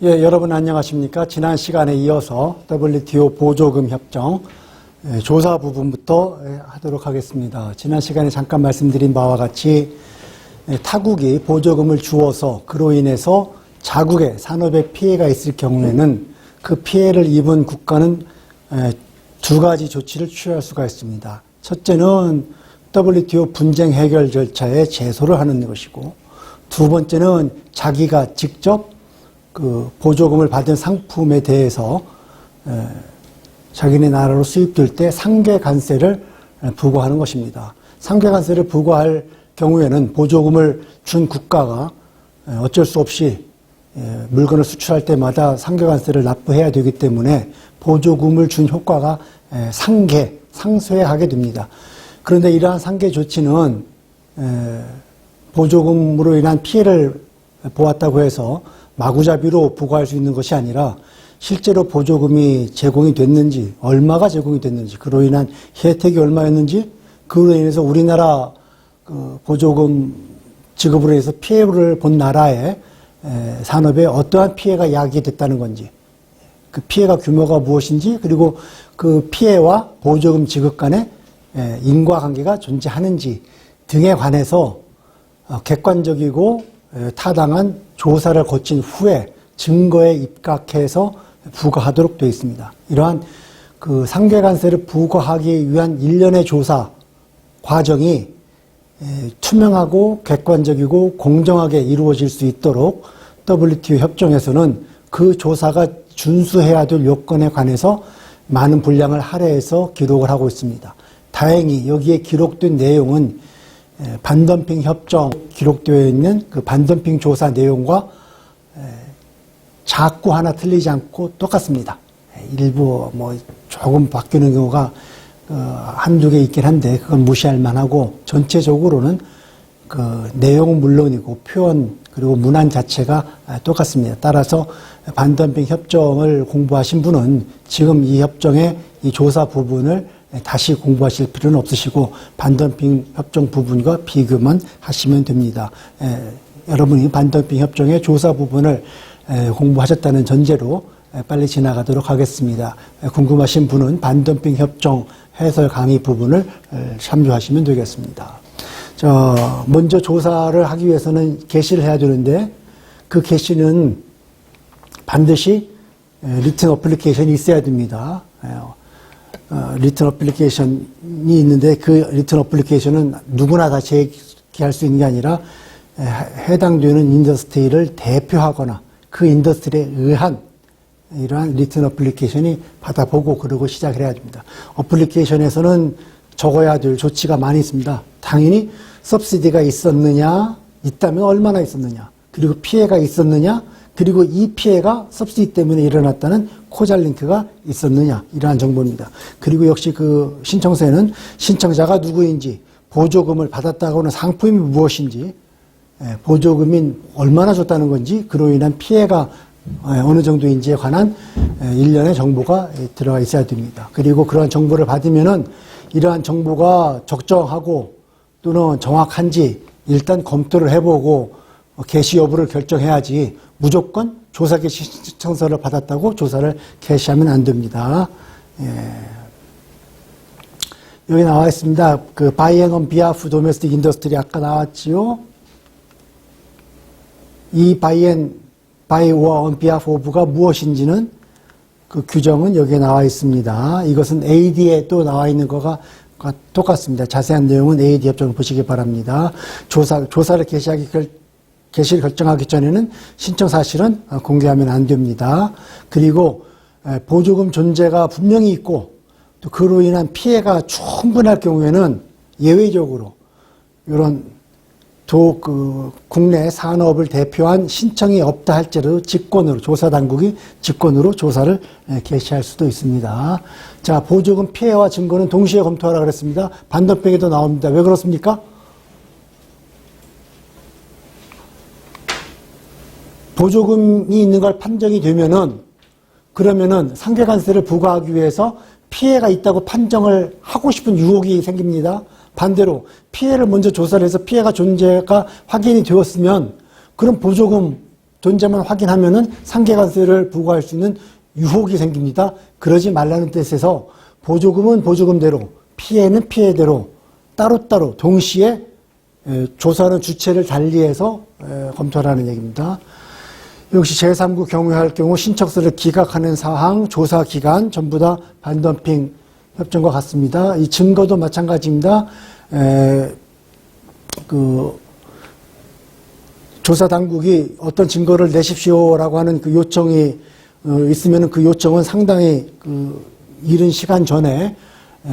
예, 여러분 안녕하십니까? 지난 시간에 이어서 WTO 보조금 협정 조사 부분부터 하도록 하겠습니다. 지난 시간에 잠깐 말씀드린 바와 같이 타국이 보조금을 주어서 그로 인해서 자국의 산업에 피해가 있을 경우에는 그 피해를 입은 국가는 두 가지 조치를 취할 수가 있습니다. 첫째는 WTO 분쟁 해결 절차에 제소를 하는 것이고, 두 번째는 자기가 직접 그 보조금을 받은 상품에 대해서 자기네 나라로 수입될 때 상계 관세를 부과하는 것입니다. 상계 관세를 부과할 경우에는 보조금을 준 국가가 어쩔 수 없이 물건을 수출할 때마다 상계 관세를 납부해야 되기 때문에 보조금을 준 효과가 상쇄하게 됩니다. 그런데 이러한 상계 조치는 보조금으로 인한 피해를 보았다고 해서 마구잡이로 부과할 수 있는 것이 아니라 실제로 보조금이 제공이 됐는지, 얼마가 제공이 됐는지, 그로 인한 혜택이 얼마였는지, 그로 인해서 우리나라 보조금 지급으로 해서 피해를 본 나라의 산업에 어떠한 피해가 야기됐다는 건지, 그 피해가 규모가 무엇인지, 그리고 그 피해와 보조금 지급 간에 인과관계가 존재하는지 등에 관해서 객관적이고 타당한 조사를 거친 후에 증거에 입각해서 부과하도록 되어 있습니다. 이러한 그 상계관세를 부과하기 위한 일련의 조사 과정이 투명하고 객관적이고 공정하게 이루어질 수 있도록 WTO 협정에서는 그 조사가 준수해야 될 요건에 관해서 많은 분량을 할애해서 기록을 하고 있습니다. 다행히 여기에 기록된 내용은 반덤핑 협정 기록되어 있는 그 반덤핑 조사 내용과 자꾸 하나 틀리지 않고 똑같습니다. 일부 뭐 조금 바뀌는 경우가 한두 개 있긴 한데 그건 무시할 만하고, 전체적으로는 그 내용은 물론이고 표현 그리고 문안 자체가 똑같습니다. 따라서 반덤핑 협정을 공부하신 분은 지금 이 협정의 이 조사 부분을 다시 공부하실 필요는 없으시고 반덤핑 협정 부분과 비교만 하시면 됩니다. 여러분이 반덤핑 협정의 조사 부분을 공부하셨다는 전제로 빨리 지나가도록 하겠습니다. 궁금하신 분은 반덤핑 협정 해설 강의 부분을 참조하시면 되겠습니다. 먼저 조사를 하기 위해서는 게시를 해야 되는데, 그 게시는 반드시 리튼 어플리케이션이 있어야 됩니다. 리튼 어플리케이션이 있는데 그 리튼 어플리케이션은 누구나 다 제기할 수 있는 게 아니라 해당되는 인더스트리를 대표하거나 그 인더스트리에 의한 이러한 리튼 어플리케이션이 받아보고 그러고 시작을 해야 됩니다. 어플리케이션에서는 적어야 될 조치가 많이 있습니다. 당연히 서브시디가 있었느냐, 있다면 얼마나 있었느냐, 그리고 피해가 있었느냐, 그리고 이 피해가 서브시디 때문에 일어났다는 코잘 링크가 있었느냐, 이러한 정보입니다. 그리고 역시 그 신청서에는 신청자가 누구인지, 보조금을 받았다고 하는 상품이 무엇인지, 보조금이 얼마나 줬다는 건지, 그로 인한 피해가 어느 정도인지에 관한 일련의 정보가 들어가 있어야 됩니다. 그리고 그러한 정보를 받으면은 이러한 정보가 적정하고 또는 정확한지 일단 검토를 해보고 게시 여부를 결정해야지 무조건 조사 게시 신청서를 받았다고 조사를 개시하면 안 됩니다. 여기 나와 있습니다. 그 buying on behalf of domestic industry 아까 나왔지요. 이 by or on behalf of가 무엇인지는 그 규정은 여기에 나와 있습니다. 이것은 AD에 또 나와 있는 거가 똑같습니다. 자세한 내용은 AD 협정을 보시기 바랍니다. 조사를 게시를 결정하기 전에는 신청 사실은 공개하면 안 됩니다. 그리고 보조금 존재가 분명히 있고 또 그로 인한 피해가 충분할 경우에는 예외적으로 이런 국내 산업을 대표한 신청이 없다 할지라도 직권으로, 조사당국이 직권으로 조사를 개시할 수도 있습니다. 자, 보조금 피해와 증거는 동시에 검토하라 그랬습니다. 반덤핑에도 나옵니다. 왜 그렇습니까? 보조금이 있는 걸 판정이 되면은, 그러면은 상계관세를 부과하기 위해서 피해가 있다고 판정을 하고 싶은 유혹이 생깁니다. 반대로 피해를 먼저 조사를 해서 피해가 존재가 확인이 되었으면 그럼 보조금 존재만 확인하면은 상계관세를 부과할 수 있는 유혹이 생깁니다. 그러지 말라는 뜻에서 보조금은 보조금대로, 피해는 피해대로 따로따로 동시에 조사하는 주체를 달리해서 검토하라는 얘기입니다. 역시 제3국 경유할 경우 신청서를 기각하는 사항, 조사 기간 전부 다 반덤핑 협정과 같습니다. 이 증거도 마찬가지입니다. 조사 당국이 어떤 증거를 내십시오라고 하는 그 요청이 있으면 그 요청은 상당히 이른 시간 전에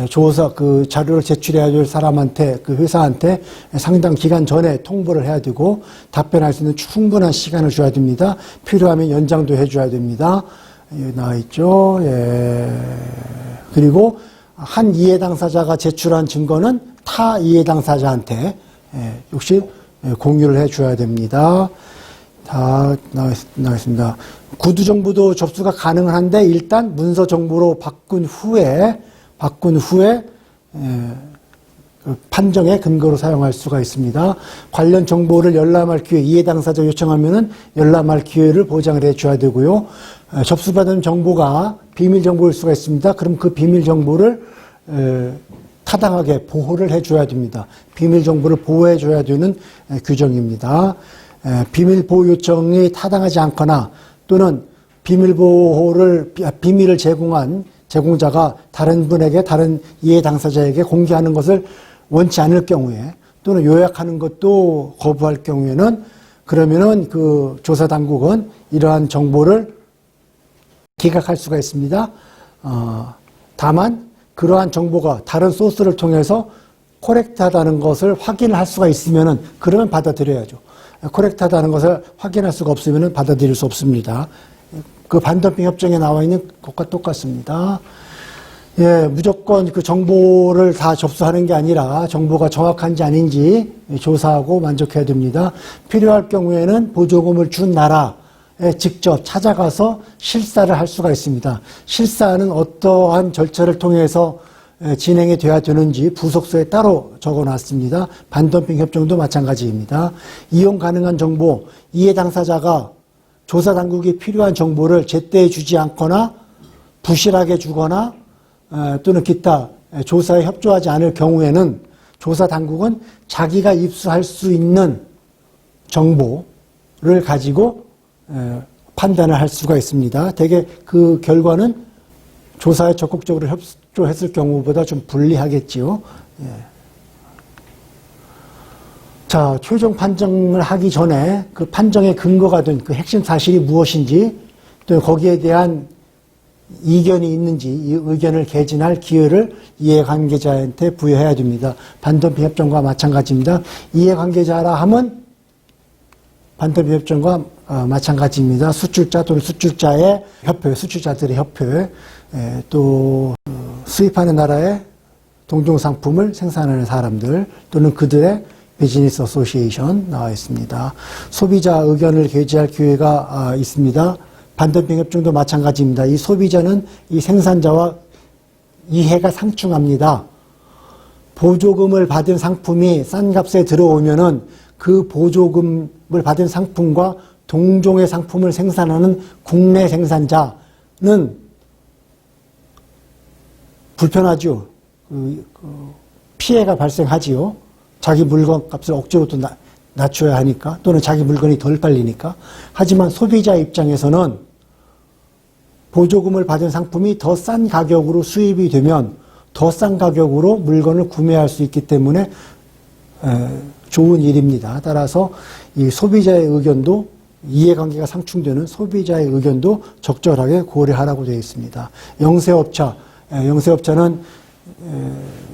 조사 그 자료를 제출해야 될 사람한테 그 회사한테 상당 기간 전에 통보를 해야 되고 답변할 수 있는 충분한 시간을 줘야 됩니다. 필요하면 연장도 해줘야 됩니다. 여기 나와 있죠. 예. 그리고 한 이해 당사자가 제출한 증거는 타 이해 당사자한테 역시 공유를 해줘야 됩니다. 다 나와 있습니다. 구두 정보도 접수가 가능한데 일단 문서 정보로 바꾼 후에 판정의 근거로 사용할 수가 있습니다. 관련 정보를 열람할 기회, 이해 당사자 요청하면은 열람할 기회를 보장을 해줘야 되고요. 접수받은 정보가 비밀 정보일 수가 있습니다. 그럼 그 비밀 정보를 타당하게 보호를 해줘야 됩니다. 비밀 정보를 보호해줘야 되는 규정입니다. 비밀 보호 요청이 타당하지 않거나 또는 비밀을 제공한 제공자가 다른 분에게 다른 이해 당사자에게 공개하는 것을 원치 않을 경우에 또는 요약하는 것도 거부할 경우에는 그러면은 그 조사 당국은 이러한 정보를 기각할 수가 있습니다. 다만 그러한 정보가 다른 소스를 통해서 코렉트하다는 것을 확인할 수가 있으면은 그러면 받아들여야죠. 코렉트하다는 것을 확인할 수가 없으면은 받아들일 수 없습니다. 그 반덤핑 협정에 나와 있는 것과 똑같습니다. 예, 무조건 그 정보를 다 접수하는 게 아니라 정보가 정확한지 아닌지 조사하고 만족해야 됩니다. 필요할 경우에는 보조금을 준 나라에 직접 찾아가서 실사를 할 수가 있습니다. 실사는 어떠한 절차를 통해서 진행이 돼야 되는지 부속서에 따로 적어놨습니다. 반덤핑 협정도 마찬가지입니다. 이용 가능한 정보, 이해 당사자가 조사 당국이 필요한 정보를 제때 주지 않거나 부실하게 주거나 또는 기타 조사에 협조하지 않을 경우에는 조사 당국은 자기가 입수할 수 있는 정보를 가지고 판단을 할 수가 있습니다. 대개 그 결과는 조사에 적극적으로 협조했을 경우보다 좀 불리하겠지요. 예. 자, 최종 판정을 하기 전에 그 판정의 근거가 된 그 핵심 사실이 무엇인지 또 거기에 대한 이견이 있는지 이 의견을 개진할 기회를 이해관계자한테 부여해야 됩니다. 반덤핑 협정과 마찬가지입니다. 이해관계자라 하면 반덤핑 협정과 마찬가지입니다. 수출자 또는 수출자의 협회, 수출자들의 협회, 또 수입하는 나라의 동종상품을 생산하는 사람들 또는 그들의 비즈니스 어소시에이션 나와 있습니다. 소비자 의견을 개진할 기회가 있습니다. 반덤핑 협정도 마찬가지입니다. 이 소비자는 이 생산자와 이해가 상충합니다. 보조금을 받은 상품이 싼 값에 들어오면은 그 보조금을 받은 상품과 동종의 상품을 생산하는 국내 생산자는 불편하죠. 피해가 발생하지요. 자기 물건 값을 억지로 또 낮춰야 하니까 또는 자기 물건이 덜 팔리니까. 하지만 소비자 입장에서는 보조금을 받은 상품이 더 싼 가격으로 수입이 되면 더 싼 가격으로 물건을 구매할 수 있기 때문에 좋은 일입니다. 따라서 이 소비자의 의견도 이해관계가 상충되는 소비자의 의견도 적절하게 고려하라고 되어 있습니다. 영세업자는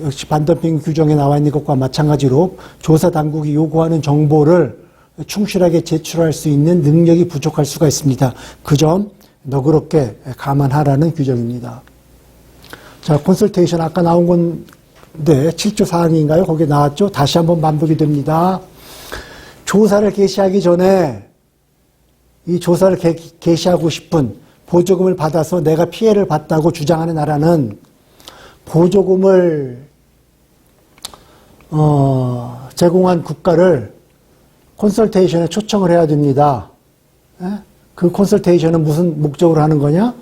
역시 반덤핑 규정에 나와 있는 것과 마찬가지로 조사 당국이 요구하는 정보를 충실하게 제출할 수 있는 능력이 부족할 수가 있습니다. 그 점 너그럽게 감안하라는 규정입니다. 자, 컨설테이션 아까 나온 건데 7조 사항인가요? 거기에 나왔죠? 다시 한번 반복이 됩니다. 조사를 개시하기 전에 이 조사를 개시하고 싶은 보조금을 받아서 내가 피해를 봤다고 주장하는 나라는 보조금을 제공한 국가를 컨설테이션에 초청을 해야 됩니다. 그 컨설테이션은 무슨 목적으로 하는 거냐?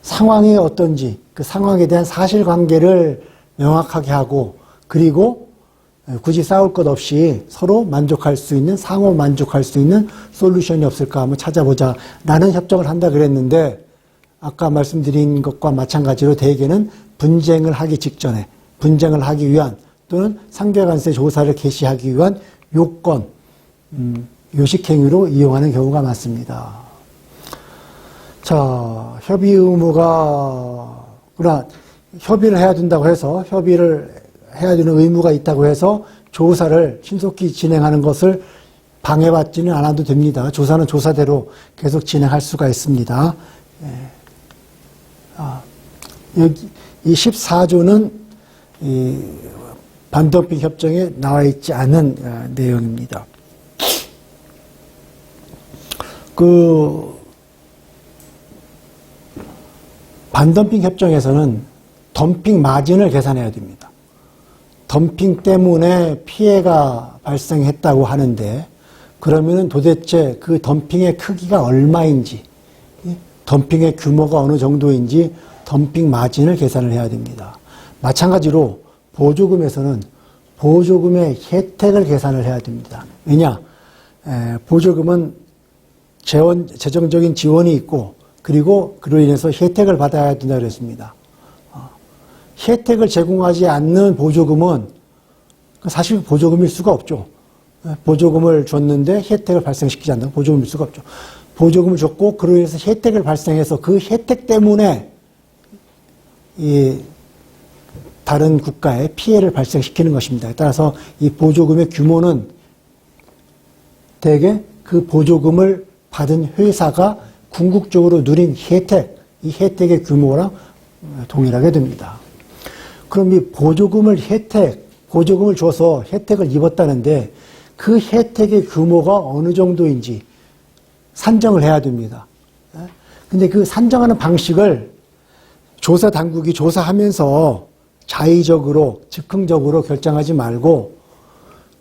상황이 어떤지 그 상황에 대한 사실관계를 명확하게 하고 그리고 굳이 싸울 것 없이 서로 만족할 수 있는 상호 만족할 수 있는 솔루션이 없을까 한번 찾아보자 라는 협정을 한다 그랬는데 아까 말씀드린 것과 마찬가지로 대개는 분쟁을 하기 직전에 분쟁을 하기 위한 또는 상대관세 조사를 개시하기 위한 요건, 요식행위로 이용하는 경우가 많습니다. 자, 협의 의무가, 그러나 협의를 해야 된다고 해서 협의를 해야 되는 의무가 있다고 해서 조사를 신속히 진행하는 것을 방해받지는 않아도 됩니다. 조사는 조사대로 계속 진행할 수가 있습니다. 여기 이 14조는 이 반덤핑 협정에 나와 있지 않은 내용입니다. 그 반덤핑 협정에서는 덤핑 마진을 계산해야 됩니다. 덤핑 때문에 피해가 발생했다고 하는데 그러면은 도대체 그 덤핑의 크기가 얼마인지 덤핑의 규모가 어느 정도인지 덤핑 마진을 계산을 해야 됩니다. 마찬가지로 보조금에서는 보조금의 혜택을 계산을 해야 됩니다. 왜냐? 보조금은 재정적인 지원이 있고 그리고 그로 인해서 혜택을 받아야 된다고 그랬습니다. 혜택을 제공하지 않는 보조금은 사실 보조금일 수가 없죠. 보조금을 줬는데 혜택을 발생시키지 않는 보조금일 수가 없죠. 보조금을 줬고 그로 인해서 혜택을 발생해서 그 혜택 때문에 이 다른 국가에 피해를 발생시키는 것입니다. 따라서 이 보조금의 규모는 대개 그 보조금을 받은 회사가 궁극적으로 누린 혜택, 이 혜택의 규모랑 동일하게 됩니다. 그럼 이 보조금을 줘서 혜택을 입었다는데 그 혜택의 규모가 어느 정도인지 산정을 해야 됩니다. 근데 그 산정하는 방식을 조사 당국이 조사하면서 자의적으로, 즉흥적으로 결정하지 말고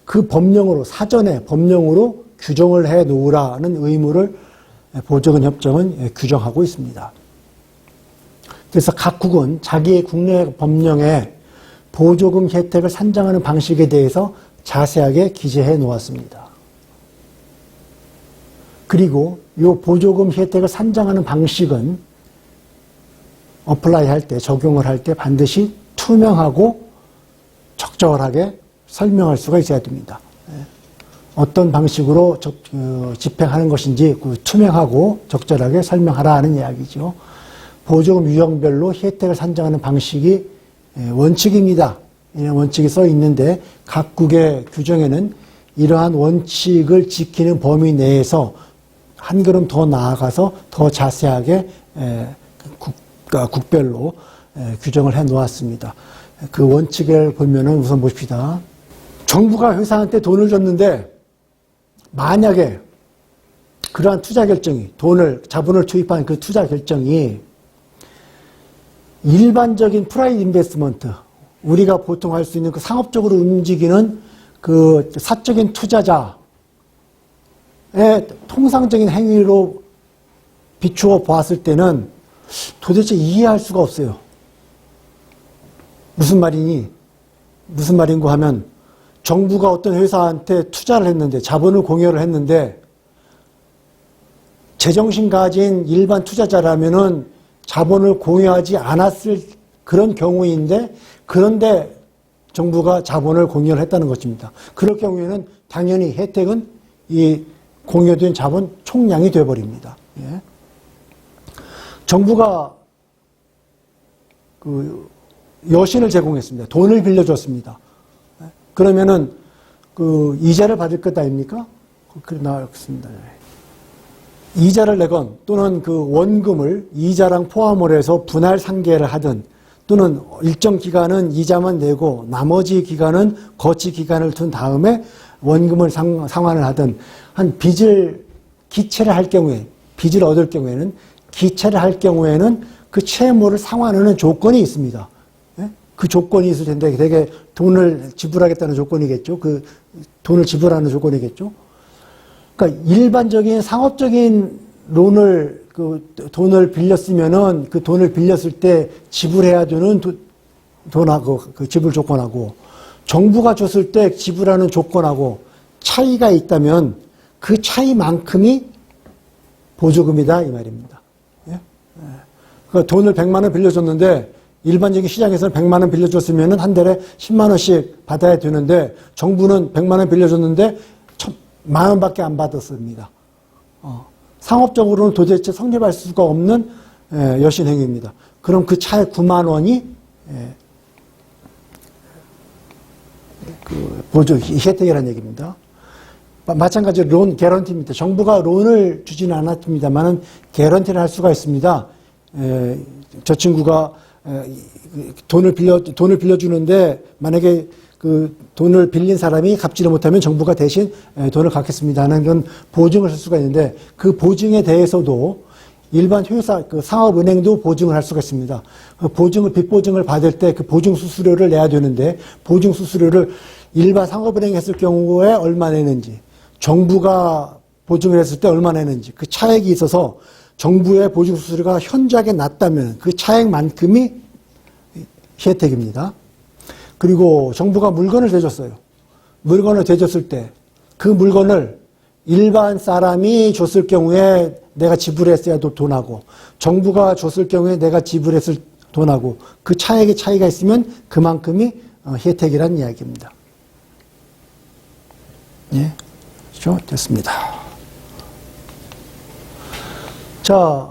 그 법령으로, 사전에 법령으로 규정을 해 놓으라는 의무를 보조금 협정은 규정하고 있습니다. 그래서 각국은 자기의 국내 법령에 보조금 혜택을 산정하는 방식에 대해서 자세하게 기재해 놓았습니다. 그리고 이 보조금 혜택을 산정하는 방식은 어플라이 할 때, 적용을 할 때 반드시 투명하고 적절하게 설명할 수가 있어야 됩니다. 어떤 방식으로 집행하는 것인지 투명하고 적절하게 설명하라는 이야기죠. 보조금 유형별로 혜택을 산정하는 방식이 원칙입니다. 이런 원칙이 써 있는데 각국의 규정에는 이러한 원칙을 지키는 범위 내에서 한 걸음 더 나아가서 더 자세하게 국별로 규정을 해 놓았습니다. 그 원칙을 보면은 우선 봅시다. 정부가 회사한테 돈을 줬는데 만약에 그러한 투자 결정이 자본을 투입한 그 투자 결정이 일반적인 프라이드 인베스트먼트 우리가 보통 할 수 있는 그 상업적으로 움직이는 그 사적인 투자자의 통상적인 행위로 비추어 보았을 때는 도대체 이해할 수가 없어요. 무슨 말인고 하면 정부가 어떤 회사한테 투자를 했는데 자본을 공여를 했는데 제정신 가진 일반 투자자라면은 자본을 공유하지 않았을 그런 경우인데 그런데 정부가 자본을 공유를 했다는 것입니다. 그럴 경우에는 당연히 혜택은 이 공유된 자본 총량이 되어버립니다. 예. 정부가 그 여신을 제공했습니다. 돈을 빌려줬습니다. 그러면은 그 이자를 받을 것 아닙니까? 그래 나왔습니다. 이자를 내건 또는 그 원금을 이자랑 포함을 해서 분할 상계를 하든 또는 일정 기간은 이자만 내고 나머지 기간은 거치 기간을 둔 다음에 원금을 상환을 하든 한 빚을 기체를 할 경우에 빚을 얻을 경우에는 기체를 할 경우에는 그 채무를 상환하는 조건이 있습니다. 그 조건이 있을 텐데 되게 돈을 지불하겠다는 조건이겠죠. 그 돈을 지불하는 조건이겠죠. 그러니까 일반적인 상업적인 론을 돈을 빌렸으면은 그 돈을 빌렸을 때 지불해야 되는 돈하고 그 지불 조건하고 정부가 줬을 때 지불하는 조건하고 차이가 있다면 그 차이만큼이 보조금이다 이 말입니다. 예? 그러니까 돈을 100만 원 빌려줬는데 일반적인 시장에서는 100만 원 빌려줬으면 한 달에 10만 원씩 받아야 되는데 정부는 100만 원 빌려줬는데 1000만 원밖에 안 받았습니다. 상업적으로는 도대체 성립할 수가 없는 여신행위입니다. 그럼 그 차에 9만 원이 그 보조 혜택이라는 얘기입니다. 마찬가지로 론 개런티입니다. 정부가 론을 주지는 않았습니다만은 개런티를 할 수가 있습니다. 저 친구가 돈을 빌려주는데 만약에 그 돈을 빌린 사람이 갚지를 못하면 정부가 대신 돈을 갚겠습니다 하는 그런 보증을 할 수가 있는데 그 보증에 대해서도 일반 회사, 그 상업은행도 보증을 할 수가 있습니다. 그 보증을, 빚보증을 받을 때 그 보증 수수료를 내야 되는데 보증 수수료를 일반 상업은행이 했을 경우에 얼마 내는지 정부가 보증을 했을 때 얼마 내는지 그 차액이 있어서 정부의 보증 수수료가 현저하게 낮다면 그 차액만큼이 혜택입니다. 그리고 정부가 물건을 대줬어요. 물건을 대줬을 때 그 물건을 일반 사람이 줬을 경우에 내가 지불했어야 돈하고 정부가 줬을 경우에 내가 지불했을 돈하고 그 차액의 차이가 있으면 그만큼이 혜택이란 이야기입니다. 예, 그렇죠? 됐습니다. 자,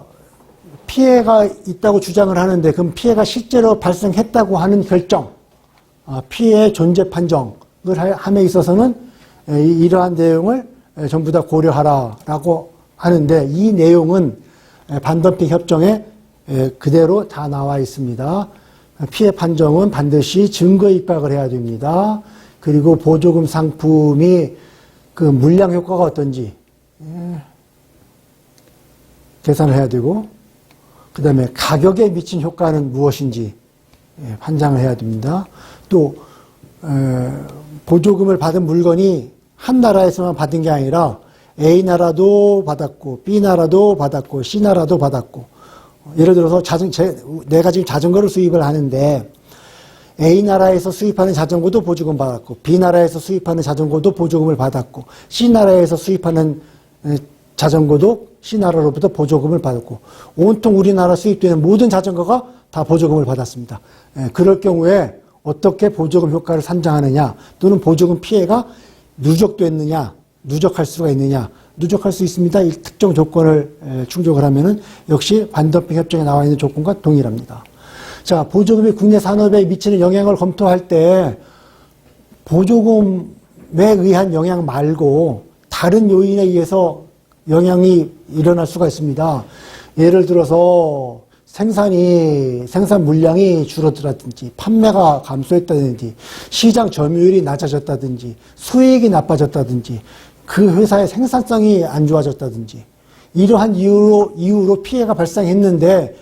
피해가 있다고 주장을 하는데 그럼 피해가 실제로 발생했다고 하는 결정, 피해의 존재 판정을 함에 있어서는 이러한 내용을 전부 다 고려하라라고 하는데 이 내용은 반덤핑 협정에 그대로 다 나와 있습니다. 피해 판정은 반드시 증거 입각을 해야 됩니다. 그리고 보조금 상품이 그 물량 효과가 어떤지 계산을 해야 되고 그 다음에 가격에 미친 효과는 무엇인지 판단을 해야 됩니다. 또 보조금을 받은 물건이 한 나라에서만 받은 게 아니라 A 나라도 받았고 B 나라도 받았고 C 나라도 받았고 예를 들어서 내가 지금 자전거를 수입을 하는데 A 나라에서 수입하는 자전거도 보조금 받았고 B 나라에서 수입하는 자전거도 보조금을 받았고 C 나라에서 수입하는 자전거도 C 나라로부터 보조금을 받았고 온통 우리나라 수입되는 모든 자전거가 다 보조금을 받았습니다. 그럴 경우에 어떻게 보조금 효과를 산정하느냐 또는 보조금 피해가 누적됐느냐 누적할 수가 있느냐 누적할 수 있습니다. 이 특정 조건을 충족을 하면은 역시 반덤핑 협정에 나와 있는 조건과 동일합니다. 자, 보조금이 국내 산업에 미치는 영향을 검토할 때 보조금에 의한 영향 말고 다른 요인에 의해서 영향이 일어날 수가 있습니다. 예를 들어서 생산 물량이 줄어들었든지 판매가 감소했다든지 시장 점유율이 낮아졌다든지 수익이 나빠졌다든지 그 회사의 생산성이 안 좋아졌다든지 이러한 이유로 피해가 발생했는데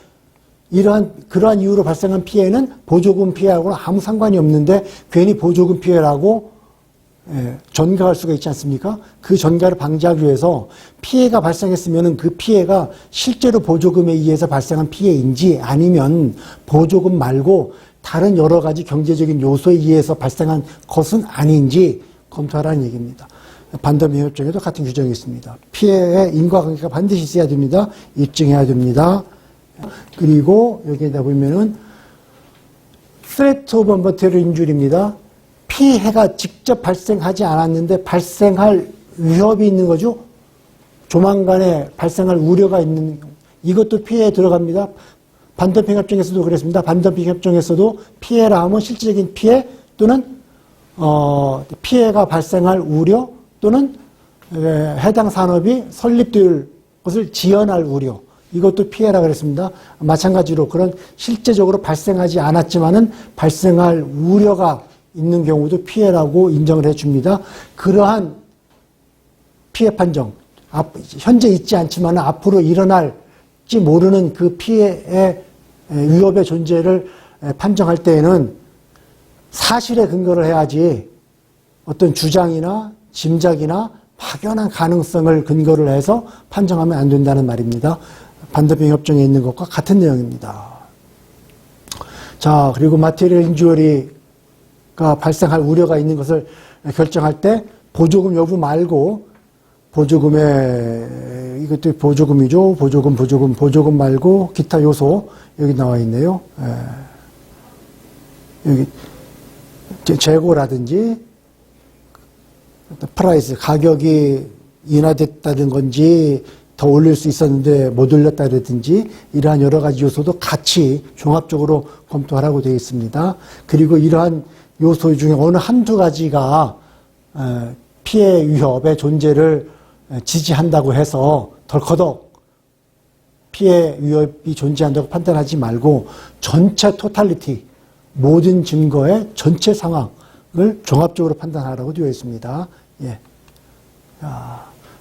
그러한 이유로 발생한 피해는 보조금 피해하고는 아무 상관이 없는데 괜히 보조금 피해라고 전가할 수가 있지 않습니까? 그 전가를 방지하기 위해서 피해가 발생했으면 그 피해가 실제로 보조금에 의해서 발생한 피해인지 아니면 보조금 말고 다른 여러 가지 경제적인 요소에 의해서 발생한 것은 아닌지 검토하라는 얘기입니다. 반덤핑 협정에도 같은 규정이 있습니다. 피해의 인과관계가 반드시 있어야 됩니다. 입증해야 됩니다. 그리고 여기에다 보면은 threat of material injury입니다. 피해가 직접 발생하지 않았는데 발생할 위협이 있는 거죠. 조만간에 발생할 우려가 있는 이것도 피해에 들어갑니다. 반덤핑 협정에서도 그랬습니다. 반덤핑 협정에서도 피해라 하면 실질적인 피해 또는 피해가 발생할 우려 또는 해당 산업이 설립될 것을 지연할 우려 이것도 피해라 그랬습니다. 마찬가지로 그런 실제적으로 발생하지 않았지만은 발생할 우려가 있는 경우도 피해라고 인정을 해줍니다. 그러한 피해 판정, 현재 있지 않지만 앞으로 일어날지 모르는 그 피해의 위협의 존재를 판정할 때에는 사실에 근거를 해야지 어떤 주장이나 짐작이나 막연한 가능성을 근거를 해서 판정하면 안 된다는 말입니다. 반도핑 협정에 있는 것과 같은 내용입니다. 자, 그리고 마테리얼 인주어리가 발생할 우려가 있는 것을 결정할 때 보조금 여부 말고 보조금에 이것도 보조금이죠. 보조금 말고 기타 요소 여기 나와 있네요. 여기 재고라든지 프라이스 가격이 인하됐다는 건지 더 올릴 수 있었는데 못 올렸다든지 이러한 여러 가지 요소도 같이 종합적으로 검토하라고 되어 있습니다. 그리고 이러한 요소 중에 어느 한두 가지가 피해 위협의 존재를 지지한다고 해서 덜커덕 피해 위협이 존재한다고 판단하지 말고 전체 토탈리티 모든 증거의 전체 상황을 종합적으로 판단하라고 되어 있습니다. 예.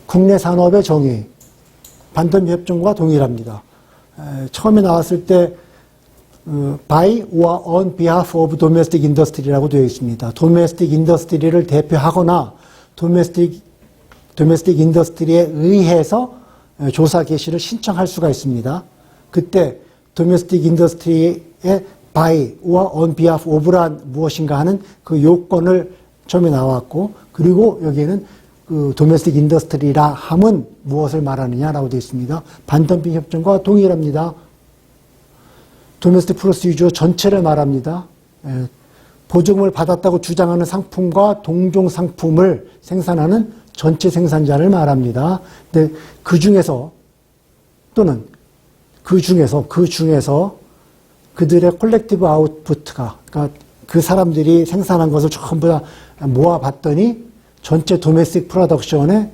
국내 산업의 정의 반도미 협정과 동일합니다. 처음에 나왔을 때 by or on behalf of domestic industry라고 되어 있습니다. domestic industry를 대표하거나 domestic industry에 의해서 조사 개시를 신청할 수가 있습니다. 그때 domestic industry의 by or on behalf of란 무엇인가 하는 그 요건을 처음에 나왔고, 그리고 여기에는 그 domestic industry라 함은 무엇을 말하느냐라고 되어 있습니다. 반덤핑 협정과 동일합니다. domestic procedure 전체를 말합니다. 보조금을 받았다고 주장하는 상품과 동종 상품을 생산하는 전체 생산자를 말합니다. 근데 그 중에서 또는 그 중에서 그들의 콜렉티브 아웃풋가, 그러니까 그 사람들이 생산한 것을 전부 다 모아봤더니 전체 도메스틱 프로덕션의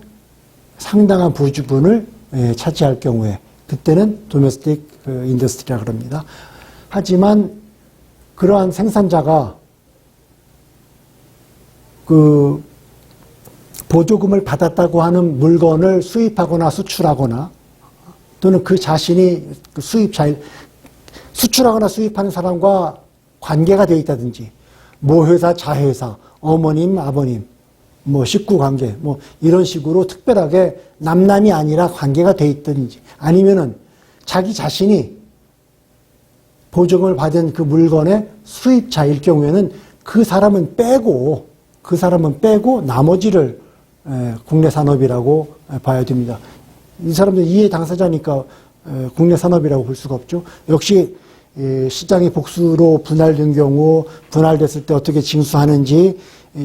상당한 부분을 차지할 경우에 그때는 도메스틱 인더스트리라 그럽니다. 하지만 그러한 생산자가 그 보조금을 받았다고 하는 물건을 수입하거나 수출하거나 또는 그 자신이 수출하거나 수입하는 사람과 관계가 되어 있다든지 모회사, 자회사, 어머님, 아버님, 뭐 식구 관계, 뭐 이런 식으로 특별하게 남남이 아니라 관계가 되어 있든지 아니면은 자기 자신이 보조금을 받은 그 물건의 수입자일 경우에는 그 사람은 빼고 나머지를 국내 산업이라고 봐야 됩니다. 이 사람들 이해 당사자니까 국내 산업이라고 볼 수가 없죠. 역시 시장이 복수로 분할된 경우 분할됐을 때 어떻게 징수하는지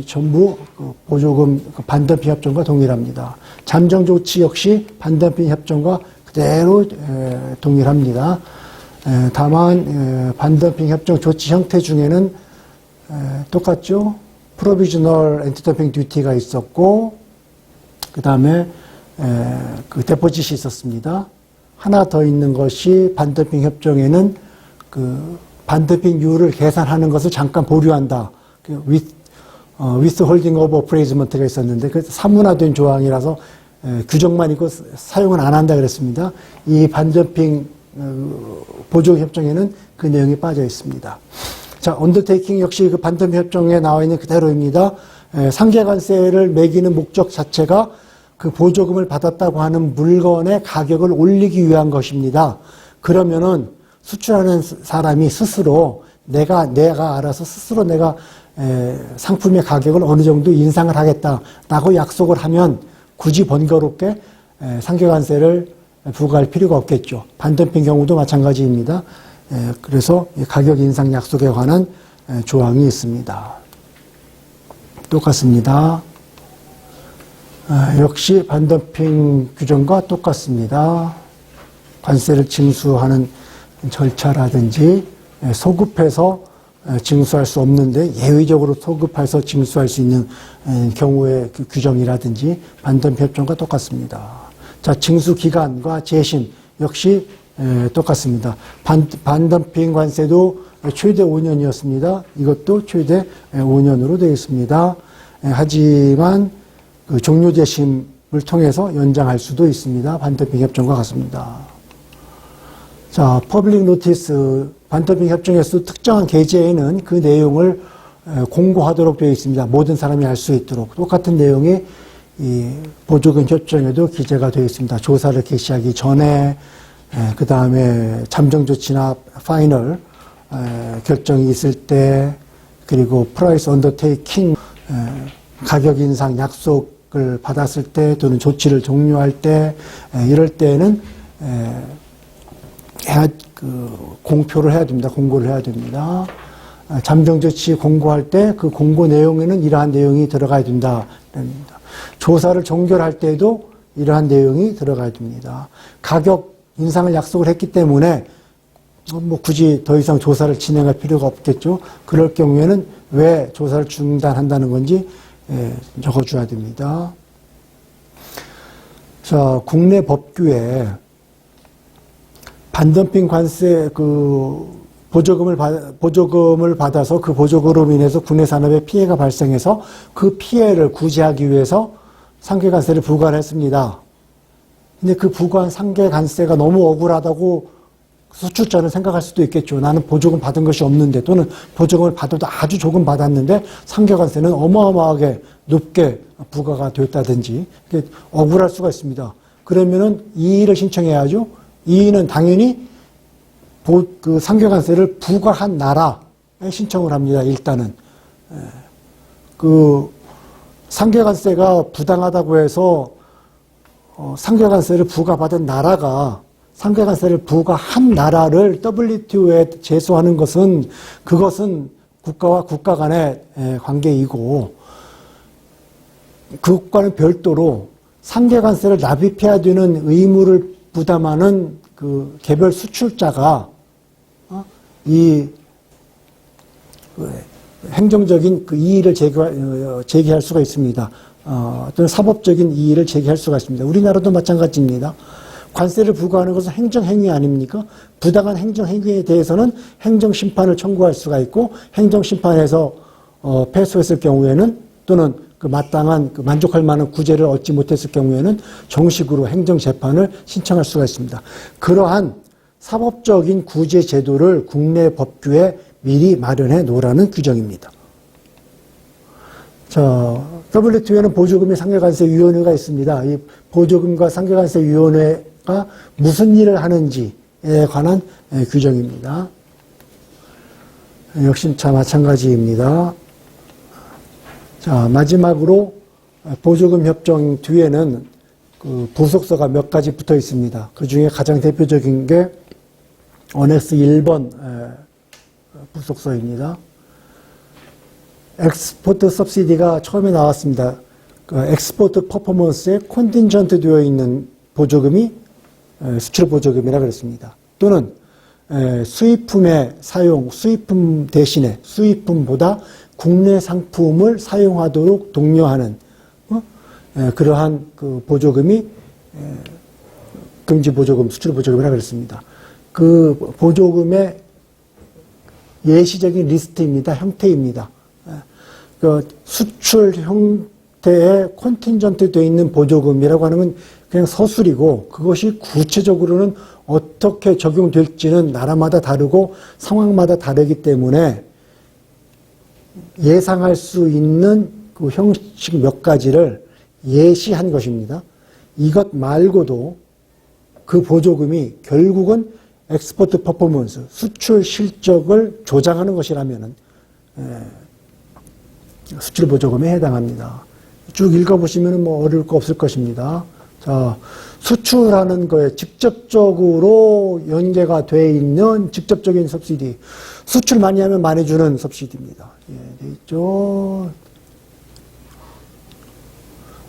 전부 보조금 반덤핑 협정과 동일합니다. 잠정 조치 역시 반덤핑 협정과 그대로 동일합니다. 다만 반덤핑 협정 조치 형태 중에는 똑같죠. 프로비저널 엔티덤핑 듀티가 있었고 그 다음에 그 데포짓이 있었습니다. 하나 더 있는 것이 반덤핑 협정에는 그 반덤핑률을 계산하는 것을 잠깐 보류한다. withholding of appraisement가 있었는데 그 사문화된 조항이라서 규정만 있고 사용은 안 한다 그랬습니다. 이 반덤핑 보조 협정에는 그 내용이 빠져 있습니다. 자, 언더테이킹 역시 그 반덤핑 협정에 나와 있는 그대로입니다. 상계관세를 매기는 목적 자체가 그 보조금을 받았다고 하는 물건의 가격을 올리기 위한 것입니다. 그러면은 수출하는 사람이 스스로 내가 알아서 스스로 내가 상품의 가격을 어느 정도 인상을 하겠다라고 약속을 하면 굳이 번거롭게 상계관세를 부과할 필요가 없겠죠. 반덤핑 경우도 마찬가지입니다. 그래서 가격 인상 약속에 관한 조항이 있습니다. 똑같습니다. 역시 반덤핑 규정과 똑같습니다. 관세를 징수하는 절차라든지 소급해서 징수할 수 없는데 예외적으로 소급해서 징수할 수 있는 경우의 그 규정이라든지 반덤핑 협정과 똑같습니다. 자, 징수 기간과 재심 역시 똑같습니다. 반덤핑 관세도 최대 5년이었습니다. 이것도 최대 5년으로 되어 있습니다. 하지만 그 종료 재심을 통해서 연장할 수도 있습니다. 반덤핑 협정과 같습니다. 자, 퍼블릭 노티스 반덤핑 협정에서 특정한 계제에는 그 내용을 공고하도록 되어 있습니다. 모든 사람이 알 수 있도록. 똑같은 내용이 이 보조금 협정에도 기재가 되어 있습니다. 조사를 개시하기 전에 그 다음에 잠정 조치나 파이널 결정이 있을 때, 그리고 프라이스 언더테이킹 가격 인상 약속을 받았을 때 또는 조치를 종료할 때, 이럴 때는 공표를 해야 됩니다. 공고를 해야 됩니다. 잠정 조치 공고할 때 그 공고 내용에는 이러한 내용이 들어가야 된다. 조사를 종결할 때도 이러한 내용이 들어가야 됩니다. 가격 인상을 약속을 했기 때문에 뭐 굳이 더 이상 조사를 진행할 필요가 없겠죠. 그럴 경우에는 왜 조사를 중단한다는 건지 적어줘야 됩니다. 자, 국내 법규에 반덤핑 관세 보조금을 받아서 그 보조금으로 인해서 국내 산업에 피해가 발생해서 그 피해를 구제하기 위해서 상계관세를 부과를 했습니다. 근데 그 부과한 상계관세가 너무 억울하다고 수출자는 생각할 수도 있겠죠. 나는 보조금 받은 것이 없는데, 또는 보조금을 받아도 아주 조금 받았는데 상계관세는 어마어마하게 높게 부과가 되었다든지 억울할 수가 있습니다. 그러면은 이의를 신청해야죠. 이의는 당연히 그 상계관세를 부과한 나라에 신청을 합니다. 일단은 그 상계관세가 부당하다고 해서 상계관세를 부과받은 나라가 상계관세를 부과한 나라를 WTO에 제소하는 것은, 그것은 국가와 국가 간의 관계이고, 그 국가는 별도로 상계관세를 납입해야 되는 의무를 부담하는 그 개별 수출자가 이 행정적인 그 이의를 제기할 수가 있습니다. 또는 사법적인 이의를 제기할 수가 있습니다. 우리나라도 마찬가지입니다. 관세를 부과하는 것은 행정행위 아닙니까? 부당한 행정행위에 대해서는 행정심판을 청구할 수가 있고, 행정심판에서 패소했을 경우에는, 또는 그 마땅한 만족할 만한 구제를 얻지 못했을 경우에는 정식으로 행정재판을 신청할 수가 있습니다. 그러한 사법적인 구제 제도를 국내 법규에 미리 마련해 놓으라는 규정입니다. 자, WTO에는 보조금의 상계관세위원회가 있습니다. 이 보조금과 상계관세위원회가 무슨 일을 하는지에 관한 규정입니다. 역시 마찬가지입니다. 자, 마지막으로 보조금 협정 뒤에는 그 부속서가 몇 가지 붙어 있습니다. 그 중에 가장 대표적인 게 어넥스 1번 부속서입니다. 엑스포트 서브시디가 처음에 나왔습니다. 그 엑스포트 퍼포먼스에 컨틴전트 되어 있는 보조금이 수출 보조금이라 그랬습니다. 또는 수입품의 사용, 수입품 대신에 수입품보다 국내 상품을 사용하도록 독려하는 그러한 그 보조금이 금지 보조금, 수출 보조금이라 그랬습니다. 그 보조금의 예시적인 리스트입니다. 형태입니다. 그 수출 형태의 컨틴전트 되어 있는 보조금이라고 하는 건 그냥 서술이고, 그것이 구체적으로는 어떻게 적용될지는 나라마다 다르고 상황마다 다르기 때문에 예상할 수 있는 그 형식 몇 가지를 예시한 것입니다. 이것 말고도 그 보조금이 결국은 엑스포트 퍼포먼스, 수출 실적을 조장하는 것이라면은 수출 보조금에 해당합니다. 쭉 읽어보시면 뭐 어려울 거 없을 것입니다. 자, 수출하는 거에 직접적으로 연계가 돼 있는 직접적인 서브시디. 수출 많이 하면 많이 주는 서브시디입니다. 돼 있죠.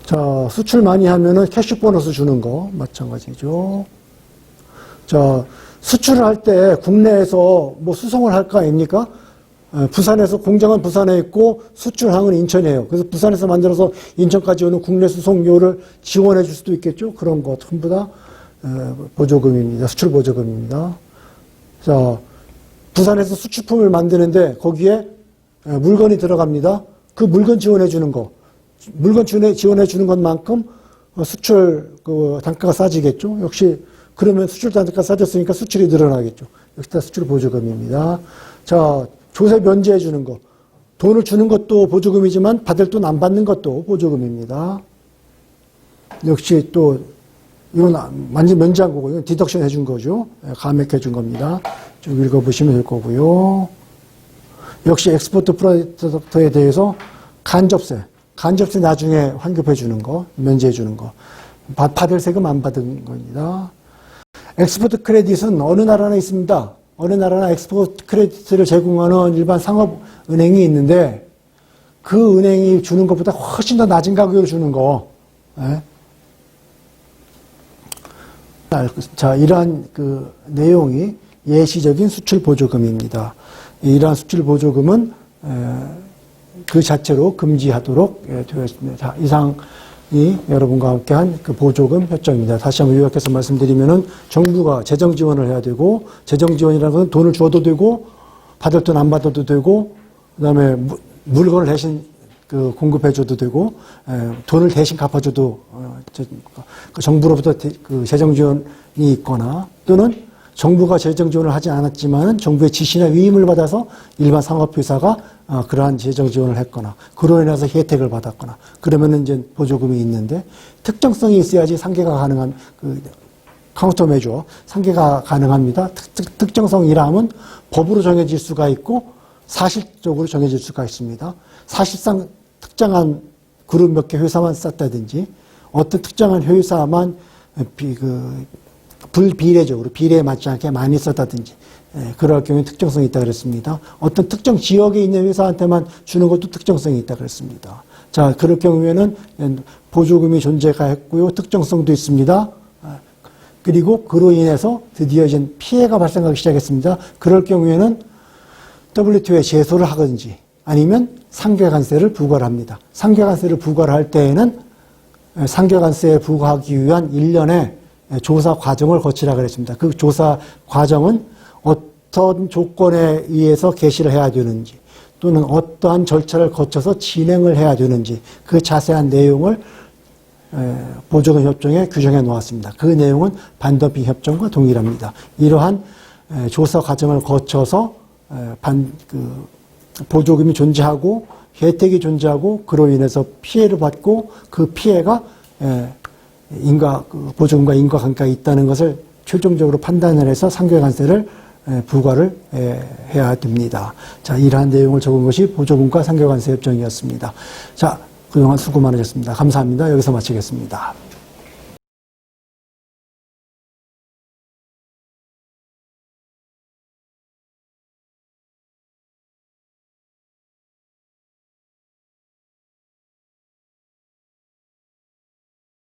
자, 수출 많이 하면은 캐시 보너스 주는 거 마찬가지죠. 자, 수출을 할 때 국내에서 뭐 수송을 할 거 아닙니까? 부산에서, 공장은 부산에 있고 수출항은 인천이에요. 그래서 부산에서 만들어서 인천까지 오는 국내 수송료를 지원해 줄 수도 있겠죠. 그런 거 전부 다 보조금입니다. 수출 보조금입니다. 자, 부산에서 수출품을 만드는데 거기에 물건이 들어갑니다. 그 물건 지원해 주는 거. 물건 지원해 주는 것만큼 수출 그 단가가 싸지겠죠. 역시 그러면 수출 단가가 싸졌으니까 수출이 늘어나겠죠. 역시 다 수출 보조금입니다. 자, 조세 면제해 주는 거. 돈을 주는 것도 보조금이지만 받을 돈 안 받는 것도 보조금입니다. 역시 또 이건 완전 면제한 거고 이건 디덕션 해준 거죠. 감액해 준 겁니다. 쭉 읽어보시면 될 거고요. 역시 엑스포트 프로덕트에 대해서 간접세 나중에 환급해 주는 거, 면제해 주는 거. 받을 세금 안 받은 겁니다. 엑스포트 크레딧은 어느 나라나 있습니다. 어느 나라나 엑스포트 크레딧을 제공하는 일반 상업은행이 있는데 그 은행이 주는 것보다 훨씬 더 낮은 가격으로 주는 거. 예? 자, 이러한 그 내용이 예시적인 수출 보조금입니다. 이러한 수출 보조금은 그 자체로 금지하도록 되어 있습니다. 자, 이상이 여러분과 함께한 그 보조금 협정입니다. 다시 한번 요약해서 말씀드리면은 정부가 재정 지원을 해야 되고 재정 지원이라는 것은 돈을 줘도 되고 받을 돈 안 받아도 되고 그다음에 물건을 대신 그 공급해줘도 되고 돈을 대신 갚아줘도 그 정부로부터 그 재정 지원이 있거나 또는 정부가 재정 지원을 하지 않았지만 정부의 지시나 위임을 받아서 일반 상업회사가 그러한 재정 지원을 했거나 그로 인해서 혜택을 받았거나 그러면은 이제 보조금이 있는데 특정성이 있어야지 상계가 가능한 그 카운터 메저 상계가 가능합니다. 특정성이라면 법으로 정해질 수가 있고 사실적으로 정해질 수가 있습니다. 사실상 특정한 그룹 몇 개 회사만 썼다든지 어떤 특정한 회사만 불비례적으로 비례에 맞지 않게 많이 썼다든지 그럴 경우에 특정성이 있다 그랬습니다. 어떤 특정 지역에 있는 회사한테만 주는 것도 특정성이 있다 그랬습니다. 자, 그럴 경우에는 보조금이 존재가 했고요. 특정성도 있습니다. 그리고 그로 인해서 드디어 이제 피해가 발생하기 시작했습니다. 그럴 경우에는 WTO에 제소를 하든지 아니면 상계관세를 부과를 합니다. 상계관세를 부과를 할 때에는 상계관세에 부과하기 위한 일련의 조사 과정을 거치라 그랬습니다. 그 조사 과정은 어떤 조건에 의해서 개시를 해야 되는지 또는 어떠한 절차를 거쳐서 진행을 해야 되는지 그 자세한 내용을 보조금 협정에 규정해 놓았습니다. 그 내용은 반덤핑 협정과 동일합니다. 이러한 조사 과정을 거쳐서 보조금이 존재하고 혜택이 존재하고 그로 인해서 피해를 받고 그 피해가 보조금과 인과관계가 있다는 것을 최종적으로 판단을 해서 상계관세를 부과를 해야 됩니다. 자, 이러한 내용을 적은 것이 보조금과 상계관세 협정이었습니다. 자, 그동안 수고 많으셨습니다. 감사합니다. 여기서 마치겠습니다.